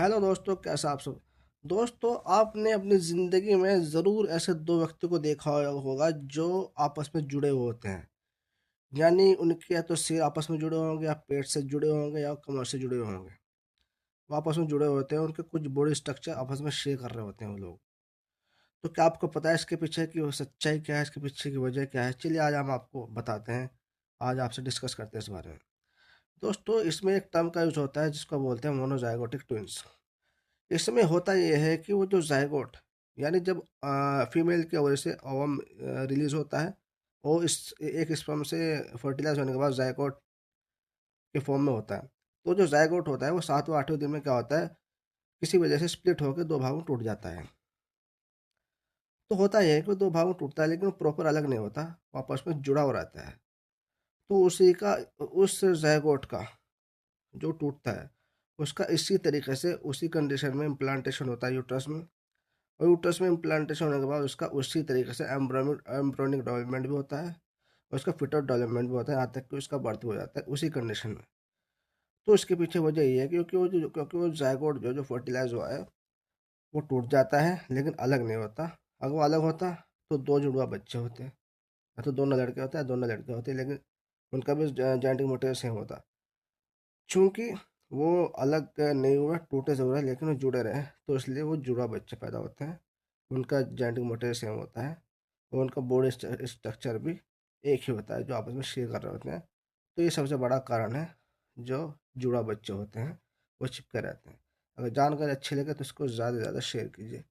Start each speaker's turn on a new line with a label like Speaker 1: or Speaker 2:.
Speaker 1: Hello दोस्तों, कैसा आप सब। दोस्तों, आपने अपनी ज़िंदगी में ज़रूर ऐसे दो व्यक्ति को देखा होगा जो आपस में जुड़े हुए होते हैं। यानी उनके या तो सिर आपस में जुड़े होंगे, या पेट से जुड़े होंगे, या कमर से जुड़े होंगे। वो आपस में जुड़े होते हैं, उनके कुछ बॉडी स्ट्रक्चर आपस में शेयर कर रहे होते हैं वो लोग। तो क्या आपको पता है इसके पीछे की वो सच्चाई क्या है, इसके पीछे की वजह क्या है? चलिए आज हम आपको बताते हैं। आज आपसे डिस्कस करते हैं इस बारे में। दोस्तों, इसमें एक टर्म का यूज होता है जिसको बोलते हैं मोनोजाइगोटिक ट्विंस। इसमें होता ये है कि वो जो जायगोट, यानी जब फीमेल की वजह से ओवम रिलीज होता है, वो इस एक स्पर्म से फर्टिलाइज होने के बाद जायगोट के फॉर्म में होता है। तो जो जायगोट होता है वो 7वें 8वें दिन में क्या होता है, किसी वजह से स्प्लिट होकर दो भागों में टूट जाता है। तो होता यह है कि वो दो भागों में टूटता है, लेकिन वो प्रॉपर अलग नहीं होता, वो आपस में जुड़ा हुआ रहता है। तो उसी का, उस जायगोट का जो टूटता है, उसका इसी तरीके से उसी कंडीशन में इम्प्लांटेशन होता है यूट्रस में। और यूट्रस में इम्प्लांटेशन होने के बाद उसका उसी तरीके से एम्ब्रियोनिक डेवलपमेंट भी होता है, और उसका फिटर डेवलपमेंट भी होता है, यहाँ तक कि उसका बर्थ भी हो जाता है उसी कंडीशन में। तो इसके पीछे वजह ये है क्योंकि वो जायगोट जो फर्टिलाइज हुआ है वो टूट जाता है, लेकिन अलग नहीं होता। अगर वो अलग होता तो दो जुड़वा बच्चे होते, या तो दोनों लड़के होते हैं, दोनों लड़के होते, लेकिन उनका भी जेनेटिक मटेरियल सेम होता। चूंकि वो अलग नहीं हुआ, टूटे ज़रूर है, लेकिन वो जुड़े रहे, तो इसलिए वो जुड़वा बच्चे पैदा होते हैं। उनका जेनेटिक मटेरियल सेम होता है, और उनका बॉडी स्ट्रक्चर भी एक ही होता है, जो आपस में शेयर कर रहे होते हैं। तो ये सबसे बड़ा कारण है, जो जुड़ा बच्चे होते हैं वो चिपके रहते हैं। अगर जानकारी अच्छी लगे तो इसको ज़्यादा से ज़्यादा शेयर कीजिए।